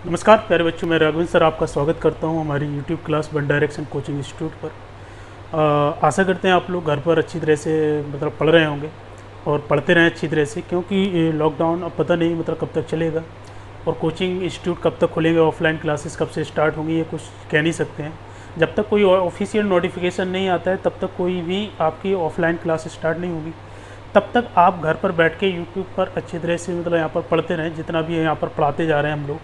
नमस्कार प्यारे बच्चों, मैं राघवेंद्र सर आपका स्वागत करता हूं हमारी YouTube class one direction coaching institute पर। आशा करते हैं आप लोग घर पर अच्छी तरह से पढ़ रहे होंगे और पढ़ते रहें अच्छी तरह से, क्योंकि ये लॉकडाउन अब पता नहीं कब तक चलेगा और कोचिंग इंस्टीट्यूट कब तक खुलेंगे, ऑफलाइन क्लासेस कब से स्टार्ट होंगी, ये कुछ कह नहीं सकते हैं। जब तक कोई ऑफिशियल नोटिफिकेशन नहीं आता है तब तक कोई भी आपकी ऑफलाइन क्लास स्टार्ट नहीं होगी। तब तक आप घर पर बैठ के यूट्यूब पर अच्छी तरह से यहाँ पर पढ़ते रहें। जितना भी यहाँ पर पढ़ाते जा रहे हैं हम लोग,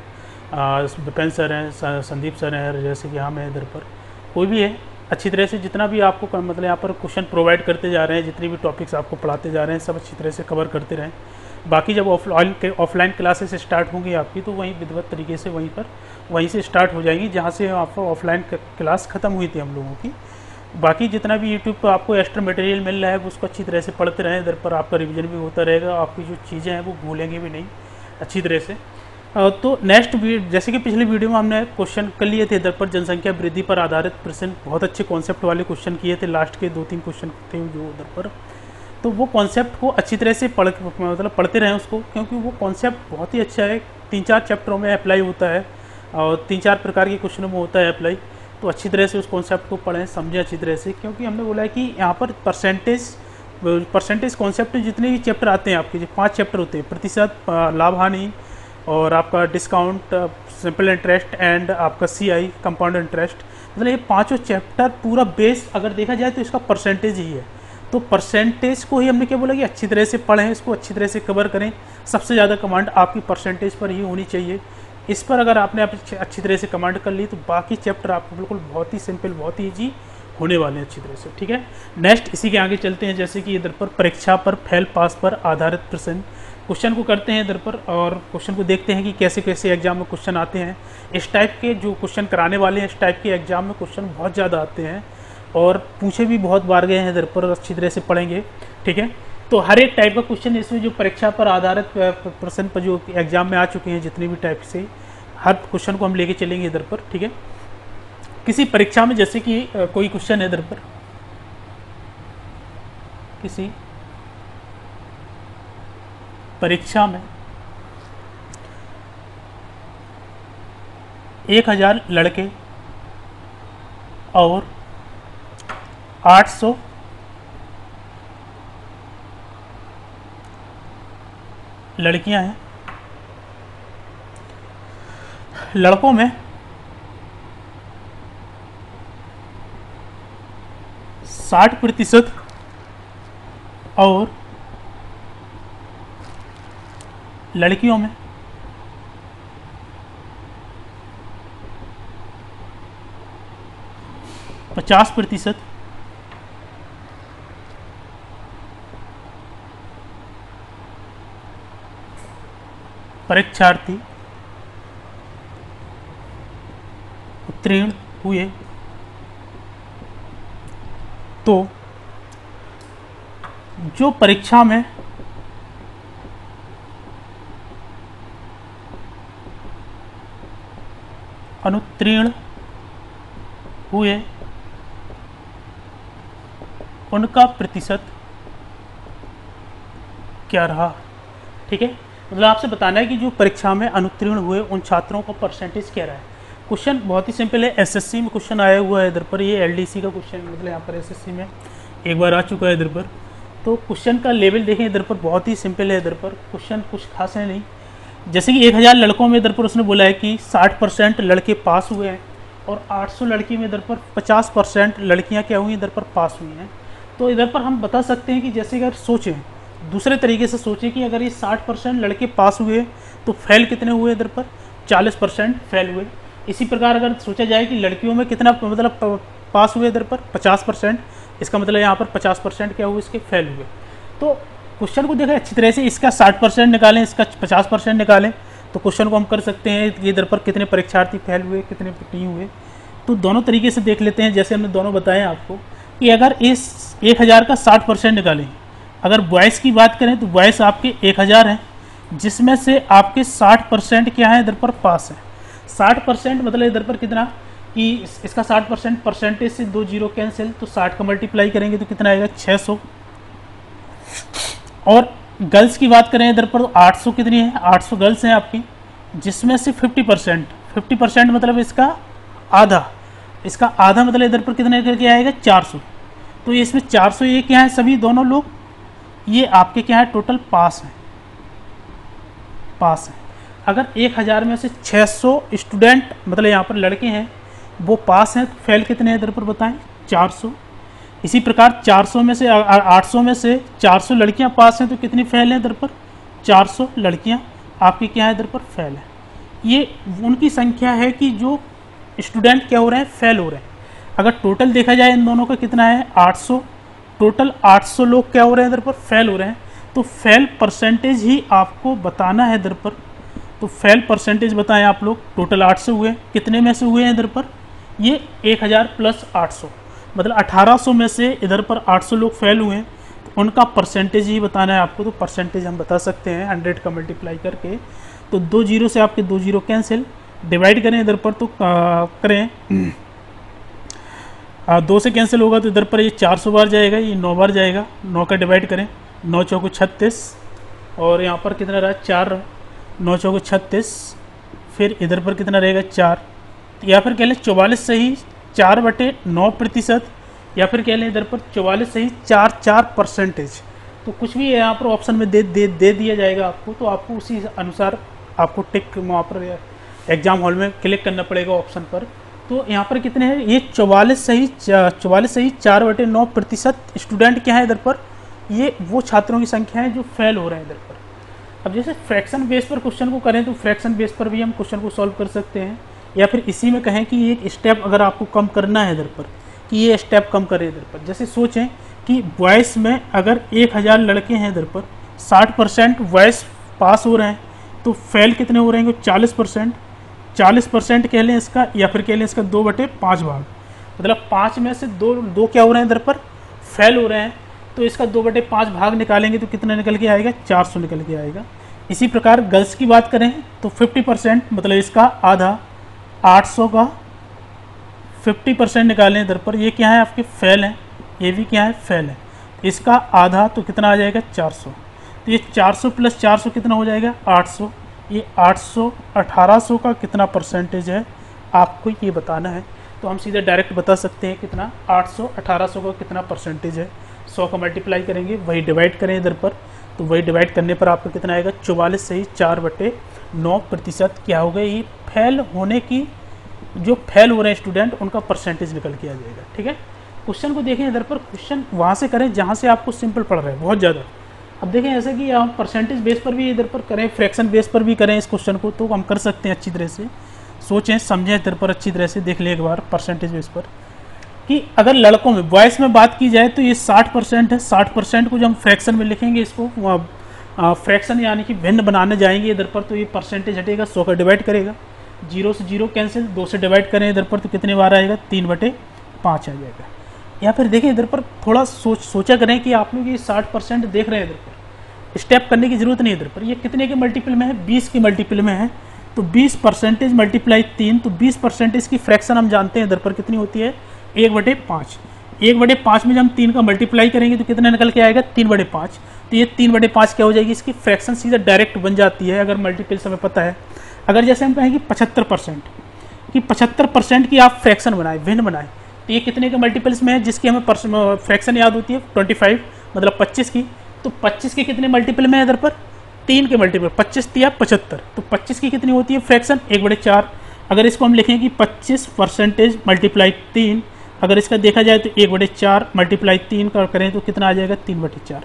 विपिन सर हैं, संदीप सर हैं, जैसे कि हम हैं इधर पर, कोई भी है, अच्छी तरह से जितना भी आपको यहाँ पर क्वेश्चन प्रोवाइड करते जा रहे हैं, जितनी भी टॉपिक्स आपको पढ़ाते जा रहे हैं सब अच्छी तरह से कवर करते रहें। बाकी जब ऑफलाइन क्लासेस स्टार्ट होंगी आपकी, तो वहीं विधिवत तरीके से वहीं से स्टार्ट हो जाएंगी जहाँ से आपको ऑफलाइन क्लास ख़त्म हुई थी हम लोगों की। बाकी जितना भी यूट्यूब पर आपको एक्स्ट्रा मटेरियल मिल रहा है उसको अच्छी तरह से पढ़ते रहें। इधर पर आपका रिवीजन भी होता रहेगा, आपकी जो चीज़ें हैं वो भूलेंगे भी नहीं अच्छी तरह से। तो नेक्स्ट जैसे कि पिछली वीडियो में हमने क्वेश्चन कर लिए थे, इधर पर जनसंख्या वृद्धि पर आधारित प्रश्न, बहुत अच्छे कॉन्सेप्ट वाले क्वेश्चन किए थे। लास्ट के 2-3 क्वेश्चन थे जो उधर पर, तो वो कॉन्सेप्ट को अच्छी तरह से पढ़ते रहें उसको, क्योंकि वो कॉन्सेप्ट बहुत ही अच्छा है। 3-4 चैप्टरों में अप्लाई होता है और 3-4 प्रकार के क्वेश्चनों में होता है अप्लाई। तो अच्छी तरह से उस कॉन्सेप्ट को पढ़ें, समझें अच्छी तरह से, क्योंकि हमने बोला है कि यहाँ पर परसेंटेज कॉन्सेप्ट जितने भी चैप्टर आते हैं आपके, जो 5 चैप्टर होते हैं, प्रतिशत, लाभ हानि और आपका डिस्काउंट, सिंपल इंटरेस्ट एंड आपका CI कंपाउंड इंटरेस्ट, मतलब ये 5 चैप्टर पूरा बेस अगर देखा जाए तो इसका परसेंटेज ही है। तो परसेंटेज को ही हमने क्या बोला कि अच्छी तरह से पढ़ें, इसको अच्छी तरह से कवर करें। सबसे ज़्यादा कमांड आपकी परसेंटेज पर ही होनी चाहिए। इस पर अगर आपने अच्छी तरह से कमांड कर ली तो बाकी चैप्टर आपको बिल्कुल बहुत ही सिंपल, बहुत ही ईजी होने वाले हैं अच्छी तरह से। ठीक है, नेक्स्ट इसी के आगे चलते हैं। जैसे कि इधर पर परीक्षा पर फेल पास पर आधारित प्रश्न, क्वेश्चन को करते हैं इधर पर और क्वेश्चन को देखते हैं कि कैसे कैसे एग्जाम में क्वेश्चन आते हैं। इस टाइप के जो क्वेश्चन कराने वाले हैं, इस टाइप के एग्जाम में क्वेश्चन बहुत ज़्यादा आते हैं और पूछे भी बहुत बार गए हैं इधर पर, अच्छी तरह से पढ़ेंगे। ठीक है, तो हर एक टाइप का क्वेश्चन इसमें जो परीक्षा पर आधारित प्रश्न पर जो एग्जाम में आ चुके हैं, जितने भी टाइप से, हर क्वेश्चन को हम लेके चलेंगे इधर पर। ठीक है, किसी परीक्षा में जैसे कि कोई क्वेश्चन है इधर पर, किसी परीक्षा में 1000 लड़के और 800 लड़कियां हैं। लड़कों में 60% और लड़कियों में 50%। परीक्षार्थी उत्तीर्ण हुए। तो जो परीक्षा में अनुत्तीर्ण हुए उनका प्रतिशत क्या रहा। ठीक है, मतलब आपसे बताना है कि जो परीक्षा में अनुत्तीर्ण हुए उन छात्रों का परसेंटेज क्या रहा है। क्वेश्चन बहुत ही सिंपल है, SSC में क्वेश्चन आया हुआ है इधर पर। ये LDC का क्वेश्चन, मतलब यहाँ पर SSC में एक बार आ चुका है इधर पर। तो क्वेश्चन का लेवल देखें इधर पर, बहुत ही सिंपल है इधर पर, क्वेश्चन कुछ खास है नहीं। जैसे कि 1000 लड़कों में इधर पर उसने बोला है कि 60% लड़के पास हुए हैं और 800 लड़की में इधर पर 50% लड़कियाँ क्या हुई इधर पर पास हुई हैं। तो इधर पर हम बता सकते हैं कि जैसे अगर सोचें, दूसरे तरीके से सोचें कि अगर ये 60% लड़के पास हुए तो फेल कितने हुए इधर पर, 40% फेल हुए। इसी प्रकार अगर सोचा जाए कि लड़कियों में कितना मतलब पास हुए इधर पर 50%, इसका मतलब यहाँ पर 50% क्या हुए, इसके फेल हुए। तो क्वेश्चन को देखें अच्छी तरह से, इसका 60% निकालें, इसका 50% निकालें, तो क्वेश्चन को हम कर सकते हैं कि इधर पर कितने परीक्षार्थी फेल हुए, कितने नहीं हुए। तो दोनों तरीके से देख लेते हैं, जैसे हमने दोनों बताए आपको कि अगर इस 1000 का 60% निकालें, अगर बॉयज़ की बात करें तो बॉयज़ आपके 1000 हैं, जिसमें से आपके 60% क्या है इधर पर पास है। 60% मतलब इधर पर कितना कि इसका 60% परसेंटेज से 2 जीरो कैंसिल, तो 60 का मल्टीप्लाई करेंगे तो कितना आएगा 600। और गर्ल्स की बात करें इधर पर तो 800 कितनी है, 800 गर्ल्स हैं आपकी, जिसमें से 50% मतलब इसका आधा मतलब इधर पर कितने करके आएगा 400। तो इसमें 400 ये क्या है, सभी दोनों लोग ये आपके क्या है टोटल पास है। अगर 1000 में से 600 स्टूडेंट मतलब यहाँ पर लड़के हैं वो पास हैं, तो फेल कितने हैं इधर पर बताएं 400। इसी प्रकार 400 में से 800 में से 400 लड़कियाँ पास हैं, तो कितनी फेल हैं इधर पर 400 लड़कियाँ आपकी क्या है इधर पर फेल है। ये उनकी संख्या है कि जो स्टूडेंट क्या हो रहे हैं फेल हो रहे हैं। अगर टोटल देखा जाए इन दोनों का कितना है 800, टोटल 800 लोग क्या हो रहे हैं इधर पर फेल हो रहे हैं। तो फेल परसेंटेज ही आपको बताना है इधर पर। तो फेल परसेंटेज बताएं आप लोग, टोटल 800 हुए, कितने में से हुए हैं इधर पर ये 1000 प्लस 800 मतलब 1800 में से इधर पर 800 लोग फेल हुए हैं, तो उनका परसेंटेज ही बताना है आपको। तो परसेंटेज हम बता सकते हैं 100 का मल्टीप्लाई करके। तो 2 जीरो से आपके 2 जीरो कैंसिल, डिवाइड करें इधर पर तो करें 2 से कैंसिल होगा तो इधर पर ये 400 बार जाएगा, ये 9 बार जाएगा। 9 का डिवाइड करें, 9 चौको 36 और यहाँ पर कितना रहा 4, 9 चौको 36, फिर इधर पर कितना रहेगा 4, या फिर कह लें 44 सही 4/9%, या फिर कह लें इधर पर 44 सही 4% तो कुछ भी यहाँ पर ऑप्शन में दे दिया जाएगा आपको। तो आपको उसी अनुसार आपको टिक वहाँ पर एग्जाम हॉल में क्लिक करना पड़ेगा ऑप्शन पर। तो यहाँ पर कितने हैं ये 44 सही 4/9% स्टूडेंट क्या है इधर पर, ये वो छात्रों की संख्या है जो फेल हो रहे हैं इधर पर। अब जैसे फ्रैक्शन बेस पर क्वेश्चन को करें तो फ्रैक्शन बेस पर भी हम क्वेश्चन को सॉल्व कर सकते हैं, या फिर इसी में कहें कि एक स्टेप अगर आपको कम करना है इधर पर कि ये स्टेप कम करें इधर पर। जैसे सोचें कि बॉयज़ में अगर 1000 लड़के हैं इधर पर 60% बॉयज़ पास हो रहे हैं, तो फेल कितने हो रहे हैं 40% कह लें इसका, या फिर कह लें इसका 2/5 भाग, मतलब 5 में से दो क्या हो रहे हैं इधर पर फेल हो रहे हैं। तो इसका 2/5 भाग निकालेंगे तो कितना निकल के आएगा 400 निकल के आएगा। इसी प्रकार गर्ल्स की बात करें तो 50% मतलब इसका आधा 800 का 50% निकालें इधर पर, ये क्या है आपके फेल हैं, ये भी क्या है फेल है। इसका आधा तो कितना आ जाएगा 400, तो ये 400 प्लस 400 कितना हो जाएगा 800। ये 800 1800 का कितना परसेंटेज है आपको ये बताना है। तो हम सीधे डायरेक्ट बता सकते हैं कितना 800 1800 का कितना परसेंटेज है। 100 का मल्टीप्लाई करेंगे, वही डिवाइड करें इधर पर, तो वही डिवाइड करने पर आपको कितना आएगा 44 सही 4/9% क्या होगा ये फेल होने की, जो फेल हो रहे हैं स्टूडेंट उनका परसेंटेज निकल के आ जाएगा। ठीक है, क्वेश्चन को देखें इधर पर, क्वेश्चन वहाँ से करें जहाँ से आपको सिंपल पड़ रहा है बहुत ज़्यादा। अब देखें ऐसे कि हम परसेंटेज बेस पर भी इधर पर करें, फ्रैक्शन बेस पर भी करें इस क्वेश्चन को, तो हम कर सकते हैं अच्छी तरह से। सोचें समझें इधर पर अच्छी तरह से, देख लें एक बार परसेंटेज बेस पर कि अगर लड़कों में बॉयज़ में बात की जाए तो ये 60% है। 60% को जब हम फ्रैक्शन में लिखेंगे इसको फ्रैक्शन यानी कि भिन्न बनाने जाएंगे इधर पर, तो ये परसेंटेज हटेगा, 100 का डिवाइड करेगा, 0 से 0 कैंसिल, 2 से डिवाइड करें इधर पर तो कितने बार आएगा 3/5 आ जाएगा। या फिर देखें इधर पर थोड़ा सोचा करें कि आप लोग ये 60% देख रहे हैं इधर पर, स्टेप करने की जरूरत नहीं इधर पर। ये कितने के मल्टीपल में है 20 के मल्टीपल में है, तो 20% मल्टीप्लाई 3, तो 20% की फ्रैक्शन हम जानते हैं इधर पर कितनी होती है 1/5। 1/5 में जब हम 3 का मल्टीप्लाई करेंगे तो कितना निकल के आएगा 3/5। तो ये 3/5 क्या हो जाएगी, इसकी फ्रैक्शन सीधा डायरेक्ट बन जाती है अगर मल्टीपल हमें पता है। अगर जैसे हम कहें कि 75% कि 75% की आप फ्रैक्शन बनाए, भिन्न बनाए, तो ये कितने के मल्टीपल्स में है जिसकी हमें फ्रैक्शन याद होती है 25 मतलब 25 की। तो 25 के कितने मल्टीपल में है इधर पर 3 के मल्टीपल, 25 या 75, तो 25 की कितनी होती है फ्रैक्शन 1/4। अगर इसको हम लिखें कि 25% मल्टीप्लाई 3, अगर इसका देखा जाए तो 1/4 मल्टीप्लाई 3 का करें तो कितना आ जाएगा 3/4।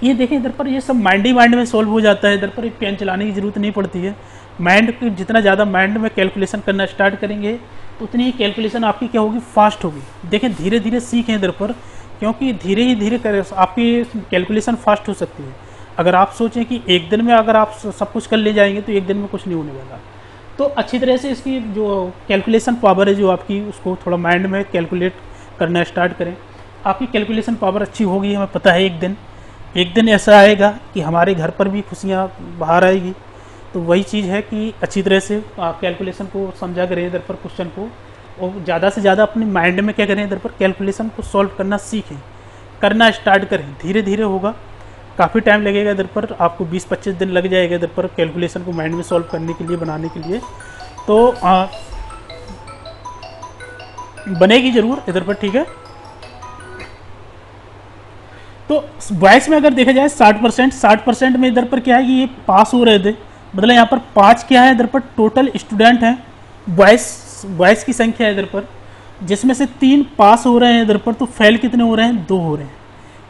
ये देखें इधर पर ये सब माइंड ही माइंड में सोल्व हो जाता है, इधर पर एक पेन चलाने की जरूरत नहीं पड़ती है। माइंड की जितना ज़्यादा माइंड में कैलकुलेशन करना स्टार्ट करेंगे तो उतनी ही कैलकुलेशन आपकी क्या होगी फास्ट होगी। देखें धीरे धीरे सीखें इधर पर, क्योंकि धीरे ही धीरे कर आपकी कैलकुलेशन फास्ट हो सकती है। अगर आप सोचें कि एक दिन में अगर आप सब कुछ कर ले जाएंगे तो एक दिन में कुछ नहीं होने वाला। तो अच्छी तरह से इसकी जो कैलकुलेशन पावर है जो आपकी, उसको थोड़ा माइंड में कैलकुलेट करना स्टार्ट करें। आपकी कैलकुलेशन पावर अच्छी होगी, हमें पता है एक दिन ऐसा आएगा कि हमारे घर पर भी खुशियाँ बाहर आएगी। तो वही चीज़ है कि अच्छी तरह से आप कैलकुलेशन को समझा करें इधर पर क्वेश्चन को, और ज़्यादा से ज़्यादा अपने माइंड में क्या करें इधर पर कैलकुलेशन को सॉल्व करना सीखें, करना स्टार्ट करें। धीरे धीरे होगा, काफ़ी टाइम लगेगा इधर पर, आपको 20-25 दिन लग जाएगा इधर पर कैलकुलेशन को माइंड में सॉल्व करने के लिए, बनाने के लिए। तो बनेगी ज़रूर इधर पर, ठीक है। तो बॉयज़ में अगर देखा जाए 60% में इधर पर क्या है कि ये पास हो रहे थे, मतलब यहाँ पर 5 क्या है इधर पर टोटल स्टूडेंट हैं बॉयज़ की संख्या है इधर पर, जिसमें से 3 पास हो रहे हैं इधर पर, तो फेल कितने हो रहे हैं, 2 हो रहे हैं।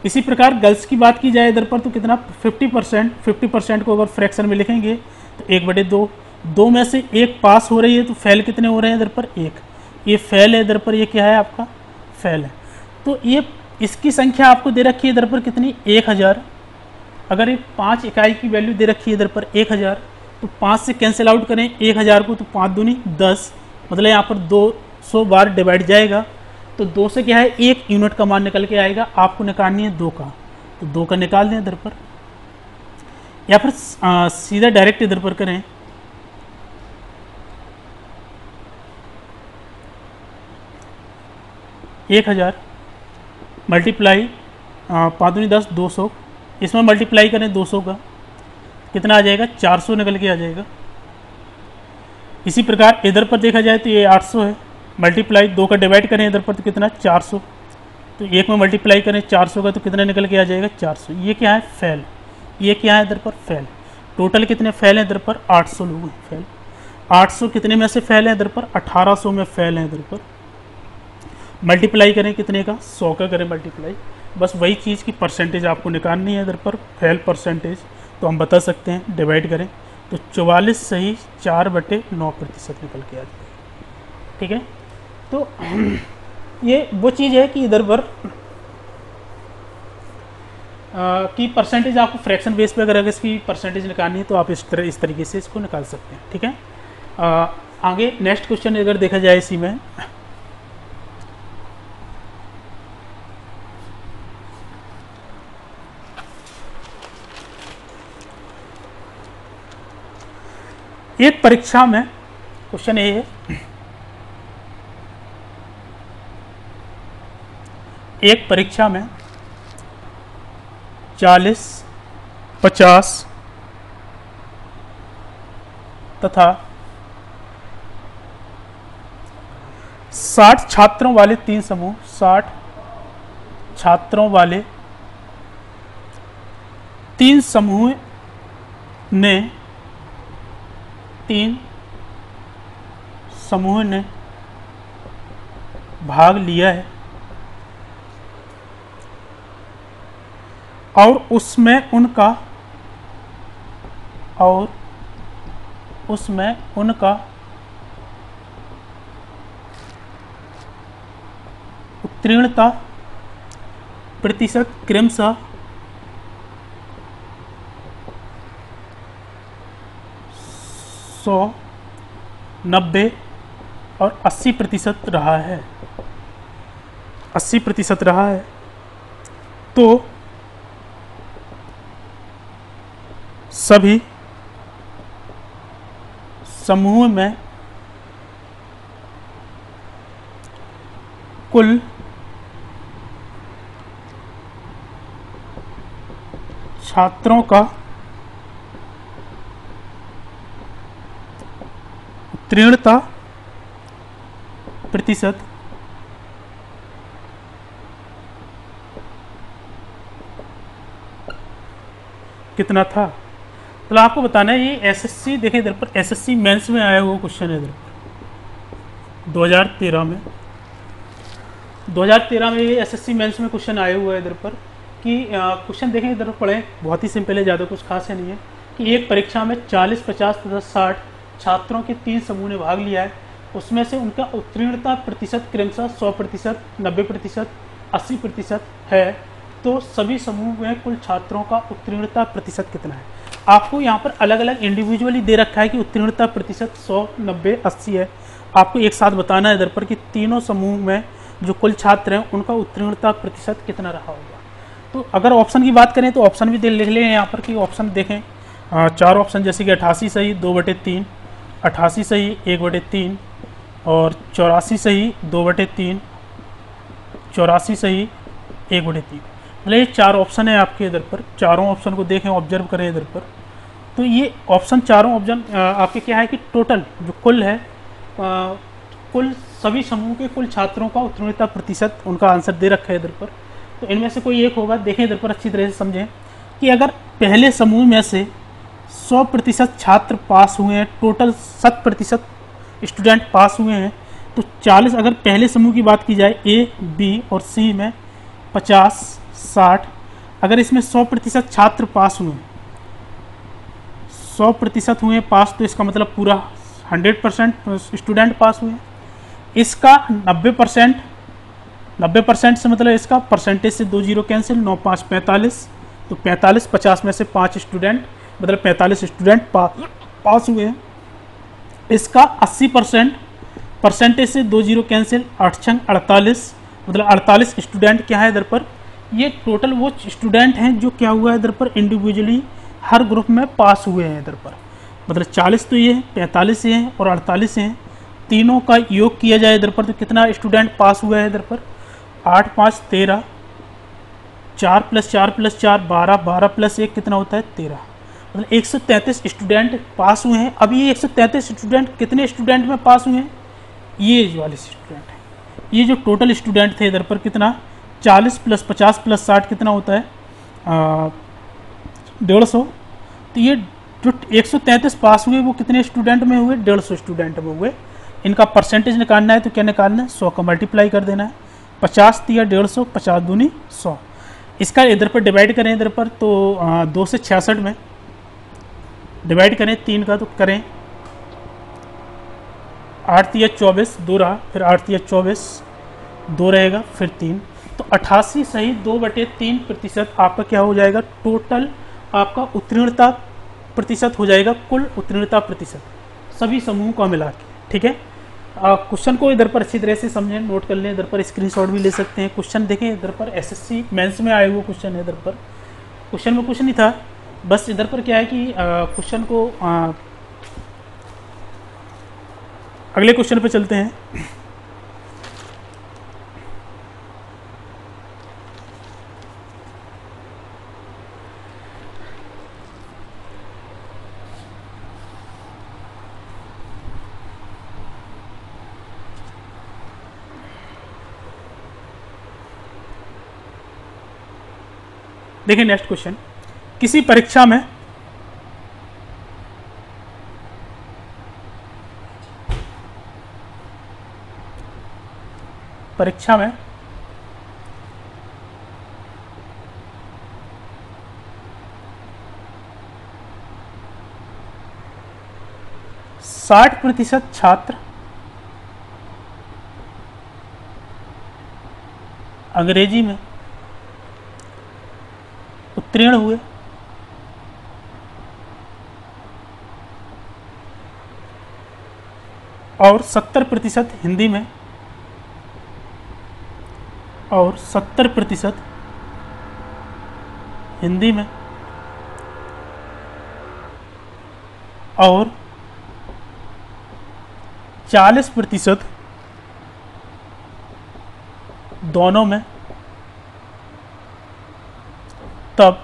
इसी प्रकार गर्ल्स की बात की जाए इधर पर तो कितना 50% को अगर फ्रैक्शन में लिखेंगे तो 1/2, 2 में से 1 पास हो रही है, तो फेल कितने हो रहे हैं इधर पर, 1। ये फेल है इधर पर, ये क्या है आपका फेल है। तो ये इसकी संख्या आपको दे रखी है इधर पर कितनी, 1000। अगर ये 5 इकाई की वैल्यू दे रखी है इधर पर 1000, तो 5 से कैंसिल आउट करें 1000 को, तो 5 दूनी 10, मतलब यहाँ पर 200 बार डिवाइड जाएगा, तो 2 से क्या है 1 यूनिट का मान निकल के आएगा। आपको निकालनी है 2 का, तो 2 का निकाल दें इधर पर, या फिर सीधा डायरेक्ट इधर पर करें। एक 1000 मल्टीप्लाई 5 दूनी 10, 200, इसमें मल्टीप्लाई करें 200 का, कितना आ जाएगा, 400 निकल के आ जाएगा। इसी प्रकार इधर पर देखा जाए तो ये 800 है, मल्टीप्लाई 2 का डिवाइड करें इधर पर तो कितना 400, तो 1 में मल्टीप्लाई करें 400 का, तो कितना निकल के आ जाएगा 400। ये क्या है फेल, ये क्या है इधर पर फेल। टोटल कितने फेल हैं इधर पर, 800 लोग हैं फेल। 800 कितने में से फेल है इधर पर, 1800 में फेल है इधर पर। मल्टीप्लाई करें कितने का, 100 का करें मल्टीप्लाई, बस वही चीज़ की परसेंटेज आपको निकालनी है इधर पर, फेल परसेंटेज। तो हम बता सकते हैं, डिवाइड करें तो 44 सही 4/9% निकल के आ जाएगा, ठीक है। तो ये वो चीज़ है कि इधर पर की परसेंटेज आपको फ्रैक्शन बेस पे अगर इसकी परसेंटेज निकालनी है तो आप इस तरीके से इसको निकाल सकते हैं, ठीक है। आगे नेक्स्ट क्वेश्चन अगर देखा जाए इसी में, एक परीक्षा में क्वेश्चन ये है, एक परीक्षा में 40, 50 तथा 60 छात्रों वाले 3 समूह, 60 छात्रों वाले 3 समूह ने 3 समूह ने भाग लिया है और उसमें उनका उत्तीर्णता प्रतिशत क्रमशः 100, 90 और 80% रहा है, 80% रहा है। तो सभी समूह में कुल छात्रों का उत्तीर्णता प्रतिशत कितना था। तो आपको बताना है ये एसएससी, देखिए इधर पर एसएससी मेंस में आया हुआ क्वेश्चन है इधर पर 2013 में ये एसएससी मेंस में क्वेश्चन आया हुआ है इधर पर कि क्वेश्चन देखें इधर पढ़ें, बहुत ही सिंपल है, ज़्यादा कुछ खास है नहीं है कि एक परीक्षा में 40, 50 तथा 60 छात्रों के 3 समूह ने भाग लिया है, उसमें से उनका उत्तीर्णता प्रतिशत क्रमशः 100%, 90%, 80% है। तो सभी समूह में कुल छात्रों का उत्तीर्णता प्रतिशत कितना है। आपको यहाँ पर अलग अलग इंडिविजुअली दे रखा है कि उत्तीर्णता प्रतिशत 100, 90, 80 है। आपको एक साथ बताना है इधर पर कि तीनों समूह में जो कुल छात्र हैं उनका उत्तीर्णता प्रतिशत कितना रहा होगा। तो अगर ऑप्शन की बात करें तो ऑप्शन भी लिख लें यहाँ पर कि ऑप्शन देखें 4 ऑप्शन, जैसे कि 88 सही 2/3, 88 सही 1/3 और 84 सही 2/3, 84 सही 1/3। मतलब ये 4 ऑप्शन है आपके इधर पर, चारों ऑप्शन को देखें, ऑब्जर्व करें इधर पर। तो ये ऑप्शन, चारों ऑप्शन आपके क्या है कि टोटल जो कुल है, कुल सभी समूह के कुल छात्रों का उत्तीर्णता प्रतिशत उनका आंसर दे रखा है इधर पर। तो इनमें से कोई एक होगा। देखें इधर पर अच्छी तरह से समझें कि अगर पहले समूह में से 100% छात्र पास हुए हैं, टोटल 100% स्टूडेंट पास हुए हैं, तो 40, अगर पहले समूह की बात की जाए ए, बी और सी में 50, 60, अगर इसमें 100% छात्र पास हुए, 100% हुए पास, तो इसका मतलब पूरा 100% स्टूडेंट पास हुए। इसका 90% से मतलब इसका परसेंटेज से 2 जीरो कैंसिल, 9 5 45, तो 45, 50 में से 5 स्टूडेंट, मतलब 45 स्टूडेंट पास हुए हैं। इसका 80% परसेंटेज से 2 जीरो कैंसिल, 8 छंग 48, मतलब 48 स्टूडेंट क्या है इधर पर। ये टोटल वो स्टूडेंट हैं जो क्या हुआ है इधर पर, इंडिविजुअली हर ग्रुप में पास हुए हैं इधर पर। मतलब 40 तो ये है, 45 ये हैं और 48 हैं, तीनों का योग किया जाए इधर पर तो कितना स्टूडेंट पास हुआ है इधर पर, 8 5 13, 4 + 4 + 4 12, 12 + 1 कितना होता है 13, मतलब 133 स्टूडेंट पास हुए हैं। अब ये 133 स्टूडेंट कितने स्टूडेंट में पास हुए हैं, ये वाले स्टूडेंट हैं। ये जो टोटल स्टूडेंट थे इधर पर कितना, 40 + 50 + 60 कितना होता है 150। तो ये जो 133 पास हुए वो कितने स्टूडेंट में हुए, 150 स्टूडेंट में हुए। इनका परसेंटेज निकालना है तो क्या निकालना है, 100 का मल्टीप्लाई कर देना है, 50 × 150, 50 दूनी 100। इसका इधर पर डिवाइड करें इधर पर तो 2 से 66 में डिवाइड करें 3 का, तो करें 8 × 24 2 रहा, फिर 8 × 24 2 रहेगा, फिर 3, तो 88 सही 2/3% आपका क्या हो जाएगा, टोटल आपका उत्तीर्णता प्रतिशत हो जाएगा, कुल उत्तीर्णता प्रतिशत सभी समूह का मिला के। ठीक है, क्वेश्चन को इधर पर अच्छी तरह से समझें, नोट कर लें, इधर पर स्क्रीनशॉट भी ले सकते हैं। क्वेश्चन देखें इधर पर, एसएससी मेंस में आए हुए क्वेश्चन है इधर पर। क्वेश्चन में कुछ नहीं था, बस इधर पर क्या है कि क्वेश्चन को अगले क्वेश्चन पे चलते हैं। देखिए नेक्स्ट क्वेश्चन, किसी परीक्षा में परीक्षा में साठ प्रतिशत छात्र अंग्रेजी में उत्तीर्ण हुए और 70% हिंदी में और 70% हिंदी में और 40% दोनों में, तब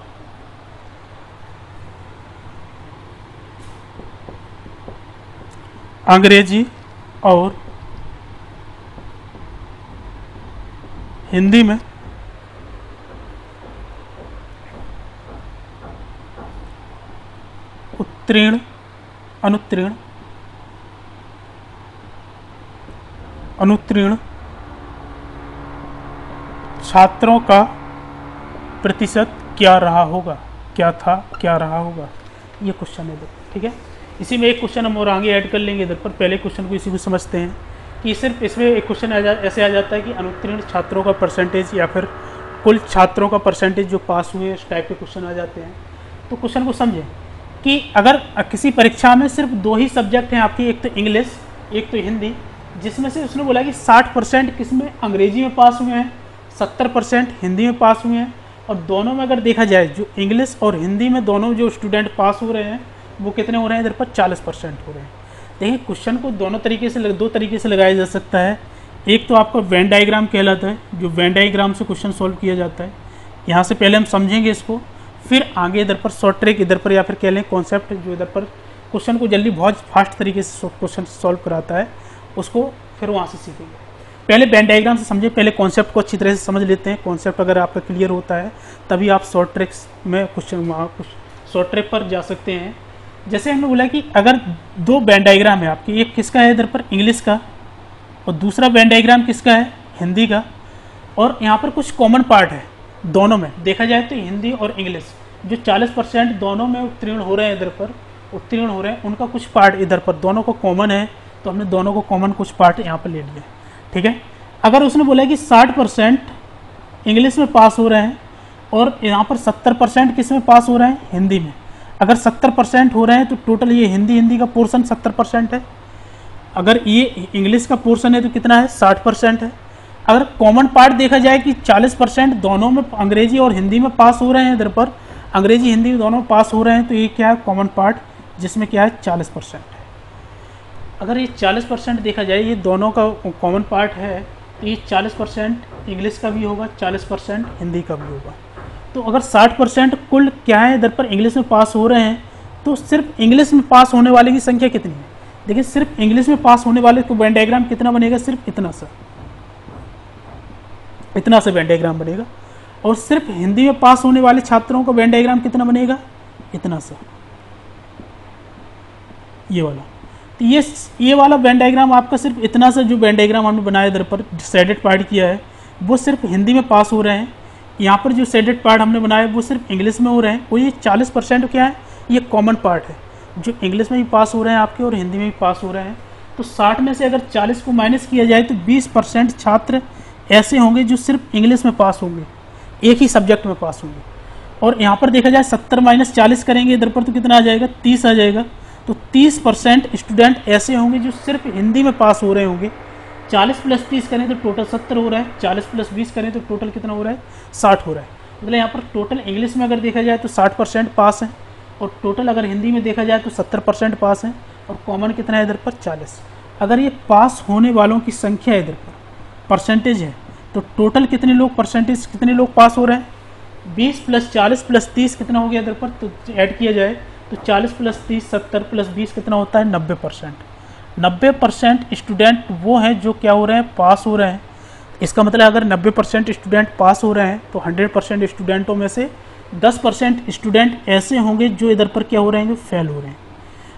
अंग्रेजी और हिंदी में उत्तीर्ण अनुत्तीर्ण छात्रों का प्रतिशत क्या रहा होगा, क्या था, क्या रहा होगा, ये क्वेश्चन है। ठीक है, इसी में एक क्वेश्चन हम और आगे ऐड कर लेंगे इधर पर। पहले क्वेश्चन को इसी को समझते हैं कि सिर्फ इसमें एक क्वेश्चन ऐसे आ जाता है कि अनुत्तीर्ण छात्रों का परसेंटेज या फिर कुल छात्रों का परसेंटेज जो पास हुए, इस टाइप के क्वेश्चन आ जाते हैं। तो क्वेश्चन को समझें कि अगर किसी परीक्षा में सिर्फ 2 ही सब्जेक्ट हैं आपकी, एक तो इंग्लिश एक तो हिंदी, जिसमें से उसने बोला कि 60% किसमें अंग्रेजी में पास हुए हैं, 70% हिंदी में पास हुए हैं, और दोनों में अगर देखा जाए जो इंग्लिश और हिंदी में दोनों जो स्टूडेंट पास हो रहे हैं वो कितने हो रहे हैं इधर पर, 40% हो रहे हैं। देखिए क्वेश्चन को दो तरीके से लगाया जा सकता है। एक तो आपका वेन डायग्राम कहलाता है, जो वेन डायग्राम से क्वेश्चन सॉल्व किया जाता है। यहाँ से पहले हम समझेंगे इसको, फिर आगे इधर पर शॉर्ट ट्रिक इधर पर या फिर कह लें कॉन्सेप्ट जो इधर पर क्वेश्चन को जल्दी बहुत फास्ट तरीके से क्वेश्चन सॉल्व कराता है, उसको फिर वहाँ से सीखेंगे। पहले वेन डायग्राम से समझे, पहले कॉन्सेप्ट को अच्छी तरह से समझ लेते हैं। कॉन्सेप्ट अगर आपका क्लियर होता है तभी आप शॉर्ट ट्रिक्स में क्वेश्चन शॉर्ट ट्रिक पर जा सकते हैं। जैसे हमने बोला कि अगर दो वेन डायग्राम है आपकी, एक किसका है इधर पर इंग्लिश का और दूसरा वेन डायग्राम किसका है हिंदी का, और यहाँ पर कुछ कॉमन पार्ट है दोनों में देखा जाए तो हिंदी और इंग्लिश जो 40% दोनों में उत्तीर्ण हो रहे हैं, इधर पर उत्तीर्ण हो रहे हैं, उनका कुछ पार्ट इधर पर दोनों को कॉमन है, तो हमने दोनों को कॉमन कुछ पार्ट यहाँ पर ले लिया। ठीक है, अगर उसने बोला कि 60% इंग्लिश में पास हो रहे हैं और यहाँ पर 70% किस में पास हो रहे हैं हिंदी में, अगर 70% हो रहे हैं तो टोटल ये हिंदी का पोर्शन 70% है, अगर ये इंग्लिश का पोर्शन है तो कितना है 60% है। अगर कॉमन पार्ट देखा जाए कि 40% दोनों में अंग्रेजी और हिंदी में पास हो रहे हैं, इधर पर अंग्रेजी हिंदी दोनों में पास हो रहे हैं, तो ये क्या है कॉमन पार्ट जिसमें क्या है 40% है। अगर ये 40% देखा जाए ये दोनों का कॉमन पार्ट है तो ये 40% इंग्लिश का भी होगा, 40% हिंदी का भी होगा। तो अगर 60% कुल क्या है इधर पर इंग्लिश में पास हो रहे हैं, तो सिर्फ इंग्लिश में पास होने वाले की संख्या कितनी है, देखिए सिर्फ इंग्लिश में पास होने वाले को वेन डायग्राम कितना बनेगा, सिर्फ इतना सा वेन डायग्राम बनेगा, और सिर्फ हिंदी में पास होने वाले छात्रों का वेन डायग्राम कितना बनेगा, इतना सा, ये वाला। तो ये वाला वेन डायग्राम आपका सिर्फ इतना सा जो वेन डायग्राम हमने बनाया इधर पर शेडेड पार्ट किया है वो सिर्फ हिंदी में पास हो रहे हैं, यहाँ पर जो शेडेड पार्ट हमने बनाया वो सिर्फ इंग्लिश में हो रहे हैं, और ये 40% क्या है ये कॉमन पार्ट है जो इंग्लिश में भी पास हो रहे हैं आपके और हिंदी में भी पास हो रहे हैं। तो 60 में से अगर 40 को माइनस किया जाए तो 20% छात्र ऐसे होंगे जो सिर्फ इंग्लिश में पास होंगे, एक ही सब्जेक्ट में पास होंगे। और यहाँ पर देखा जाए 70 माइनस 40 करेंगे इधर पर तो कितना आ जाएगा 30 आ जाएगा। तो 30% स्टूडेंट ऐसे होंगे जो सिर्फ हिंदी में पास हो रहे होंगे। 40 + 30 करें तो टोटल 70 हो रहा है, 40 + 20 करें तो टोटल कितना हो रहा है 60 हो रहा है। मतलब यहाँ पर टोटल इंग्लिश में अगर देखा जाए तो 60% पास है, और टोटल अगर हिंदी में देखा जाए तो 70% पास है, और कॉमन कितना है इधर पर 40। अगर ये पास होने वालों की संख्या इधर पर परसेंटेज है तो टोटल कितने लोग परसेंटेज कितने लोग पास हो रहे हैं, 20 + 40 + 30 कितना हो गया इधर पर, तो ऐड किया जाए तो 40 + 30 70 + 20 कितना होता है 90%। 90% स्टूडेंट वो हैं जो क्या हो रहे हैं पास हो रहे हैं। इसका मतलब अगर 90% स्टूडेंट पास हो रहे हैं तो 100% स्टूडेंटों में से 10% स्टूडेंट ऐसे होंगे जो इधर पर क्या हो रहे हैं जो फेल हो रहे हैं।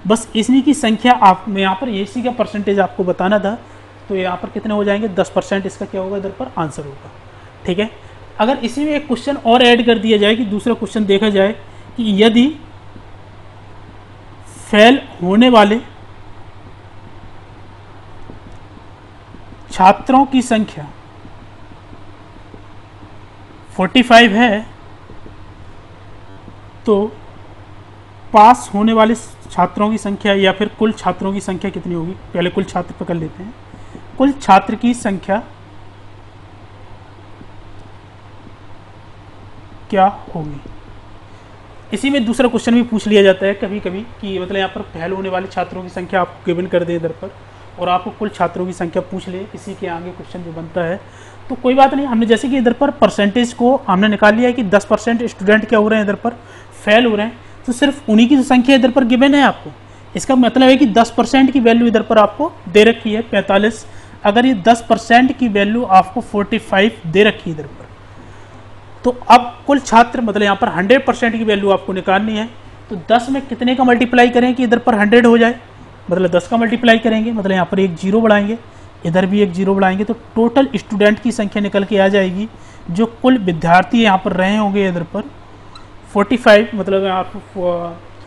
बस इसी की संख्या आप यहाँ पर इसी का परसेंटेज आपको बताना था, तो यहाँ पर कितने हो जाएंगे 10% इसका क्या होगा इधर पर आंसर होगा। ठीक है, अगर इसी में एक क्वेश्चन और ऐड कर दिया जाए कि दूसरा क्वेश्चन देखा जाए कि यदि फेल होने वाले छात्रों की संख्या 45 है तो पास होने वाले छात्रों की संख्या या फिर कुल छात्रों की संख्या कितनी होगी। पहले कुल छात्र पकड़ लेते हैं, कुल छात्र की संख्या क्या होगी। इसी में दूसरा क्वेश्चन भी पूछ लिया जाता है कभी कभी कि मतलब यहाँ पर फेल होने वाले छात्रों की संख्या आपको गिवन कर दे इधर पर, और आपको कुल छात्रों की संख्या पूछ ले, इसी के आगे क्वेश्चन जो बनता है तो कोई बात नहीं। हमने जैसे कि इधर पर परसेंटेज को हमने निकाल लिया है कि 10% स्टूडेंट क्या हो रहे हैं इधर पर फेल हो रहे हैं, तो सिर्फ उन्हीं की संख्या इधर पर गिवन है आपको। इसका मतलब है कि 10% की वैल्यू इधर पर आपको दे रखी है 45। अगर ये 10% की वैल्यू आपको 45 दे रखी है इधर पर, तो अब कुल छात्र मतलब यहाँ पर 100% की वैल्यू आपको निकालनी है। तो 10 में कितने का मल्टीप्लाई करें कि इधर पर 100 हो जाए, मतलब 10 का मल्टीप्लाई करेंगे, मतलब यहाँ पर एक 0 बढ़ाएंगे, इधर भी एक 0 बढ़ाएंगे, तो टोटल स्टूडेंट की संख्या निकल के आ जाएगी। जो कुल विद्यार्थी यहाँ पर रहे होंगे इधर पर 45, मतलब यहाँ पर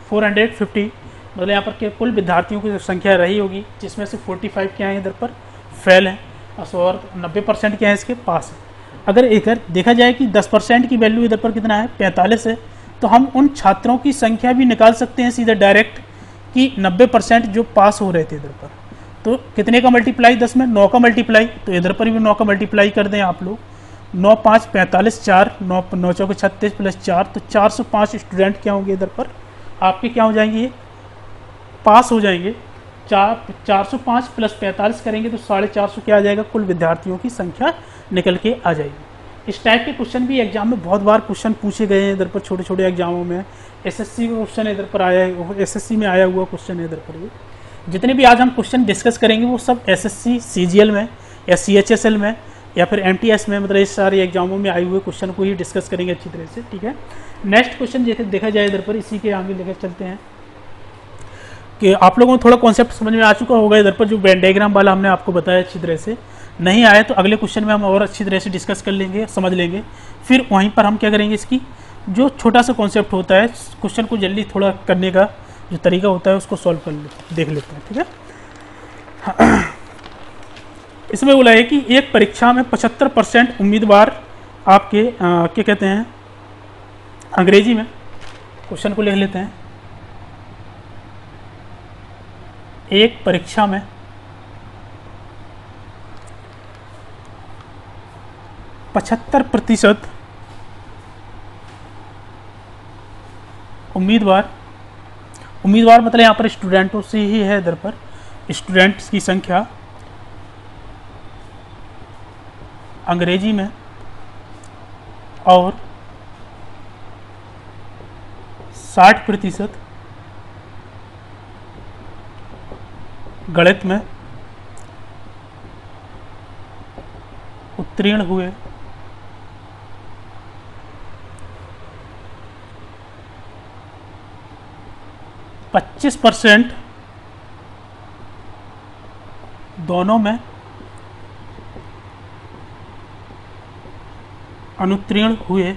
450, मतलब यहाँ पर कुल विद्यार्थियों की संख्या रही होगी जिसमें से 45 क्या है इधर पर फेल हैं और 90% क्या है इसके पास है। अगर एक देखा जाए कि 10% की वैल्यू इधर पर कितना है 45 है, तो हम उन छात्रों की संख्या भी निकाल सकते हैं सीधा डायरेक्ट कि 90% जो पास हो रहे थे इधर पर। तो कितने का मल्टीप्लाई 10 में 9 का मल्टीप्लाई, तो इधर पर भी 9 का मल्टीप्लाई कर दें आप लोग। 9 5 45 4 9 9 चौके 36 + 4, तो 405 स्टूडेंट क्या होंगे इधर पर आपके क्या हो जाएंगे ये पास हो जाएंगे। 405 + 45 करेंगे तो 450 क्या आ जाएगा कुल विद्यार्थियों की संख्या निकल के आ जाएगी। इस टाइप के क्वेश्चन भी एग्जाम में बहुत बार क्वेश्चन पूछे गए हैं इधर पर, छोटे छोटे एग्जामों में। एसएससी में क्वेश्चन इधर पर आया है, एसएससी में आया हुआ क्वेश्चन है इधर पर। ये जितने भी आज हम क्वेश्चन डिस्कस करेंगे वो सब एसएससी सीजीएल में या सीएचएसएल में या फिर एमटीएस में, मतलब इस सारे एग्जामों में आए हुए क्वेश्चन को ही डिस्कस करेंगे अच्छी तरह से, ठीक है। नेक्स्ट क्वेश्चन जैसे देखा जाए इधर पर, इसी के आगे लेकर चलते हैं कि आप लोगों को थोड़ा कॉन्सेप्ट समझ में आ चुका होगा इधर पर। जो वेन डायग्राम वाला हमने आपको बताया अच्छी तरह से, नहीं आया तो अगले क्वेश्चन में हम और अच्छी तरह से डिस्कस कर लेंगे, समझ लेंगे। फिर वहीं पर हम क्या करेंगे, इसकी जो छोटा सा कॉन्सेप्ट होता है क्वेश्चन को जल्दी थोड़ा करने का जो तरीका होता है उसको सॉल्व कर देख लेते हैं, ठीक है। इसमें बोला है कि एक परीक्षा में 75% उम्मीदवार आपके क्या कहते हैं, अंग्रेजी में क्वेश्चन को लिख लेते हैं। एक परीक्षा में 75% उम्मीदवार मतलब यहाँ पर स्टूडेंटों से ही है इधर पर, स्टूडेंट्स की संख्या अंग्रेजी में और 60% गणित में उत्तीर्ण हुए। %25 दोनों में अनुत्तीर्ण हुए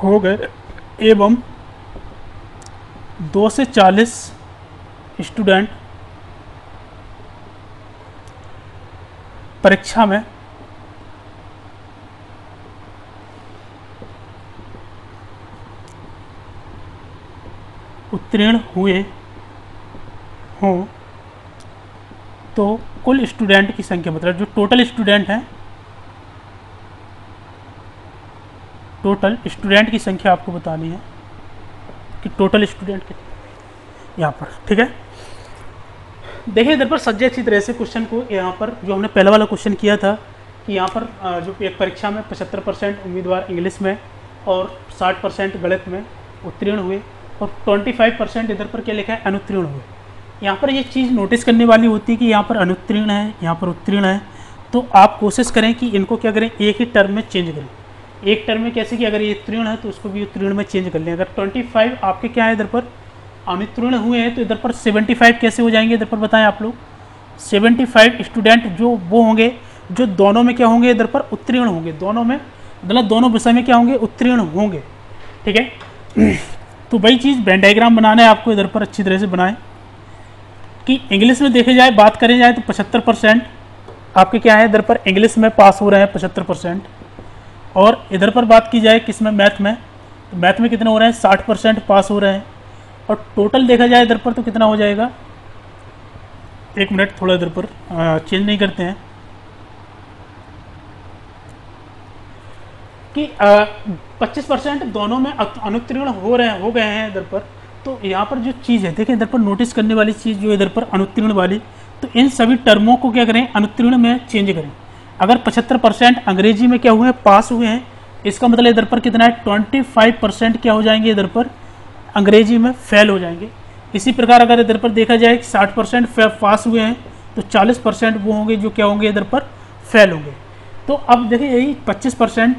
हो गए एवं 2 से 40 स्टूडेंट परीक्षा में उत्तीर्ण हुए हों तो कुल स्टूडेंट की संख्या, मतलब जो टोटल स्टूडेंट हैं, टोटल स्टूडेंट की संख्या आपको बतानी है कि टोटल स्टूडेंट कितने यहाँ पर, ठीक है। देखिए इधर पर सज्जे अच्छी तरह से क्वेश्चन को, यहाँ पर जो हमने पहला वाला क्वेश्चन किया था कि यहाँ पर जो एक परीक्षा में 75% उम्मीदवार इंग्लिश में और 60% गणित में उत्तीर्ण हुए और 25% इधर पर क्या लिखा है, अनुत्तीर्ण हुए। यहाँ पर ये चीज़ नोटिस करने वाली होती है कि यहाँ पर अनुत्तीर्ण है, यहाँ पर उत्तीर्ण है, तो आप कोशिश करें कि इनको क्या करें, एक ही टर्म में चेंज करें। एक टर्म में कैसे कि अगर ये उत्तीर्ण है तो उसको भी उत्तीर्ण में चेंज कर लें। अगर 25 आपके क्या है इधर पर अनुत्तीर्ण हुए हैं तो इधर पर 75 कैसे हो जाएंगे, इधर पर बताएं आप लोग। 75 स्टूडेंट जो वो होंगे जो दोनों में क्या होंगे, इधर पर उत्तीर्ण होंगे, दोनों में मतलब दोनों विषय में क्या होंगे, उत्तीर्ण होंगे, ठीक है। तो वही चीज़ वेन डायग्राम बनाना है आपको, इधर पर अच्छी तरह से बनाएं कि इंग्लिश में देखे जाए, बात करें जाए तो 75% आपके क्या है इधर पर इंग्लिश में पास हो रहे हैं 75%, और इधर पर बात की जाए किस में, मैथ में, तो मैथ में कितने हो रहे हैं, 60% पास हो रहे हैं। और टोटल देखा जाए इधर पर तो कितना हो जाएगा, एक मिनट थोड़ा इधर पर चेंज नहीं करते हैं कि 25% दोनों में अनुत्तीर्ण हो गए हैं इधर पर। तो यहाँ पर जो चीज़ है देखिए इधर पर नोटिस करने वाली चीज़ जो इधर पर अनुत्तीर्ण वाली, तो इन सभी टर्मों को क्या करें, अनुत्तीर्ण में चेंज करें। अगर 75% अंग्रेजी में क्या हुए हैं, पास हुए हैं, इसका मतलब इधर पर कितना है, 25% क्या हो जाएंगे, इधर पर अंग्रेजी में फेल हो जाएंगे। इसी प्रकार अगर इधर पर देखा जाए कि 60% पास हुए हैं तो 40% वो होंगे जो क्या होंगे, इधर पर फेल होंगे। तो अब देखिए यही 25%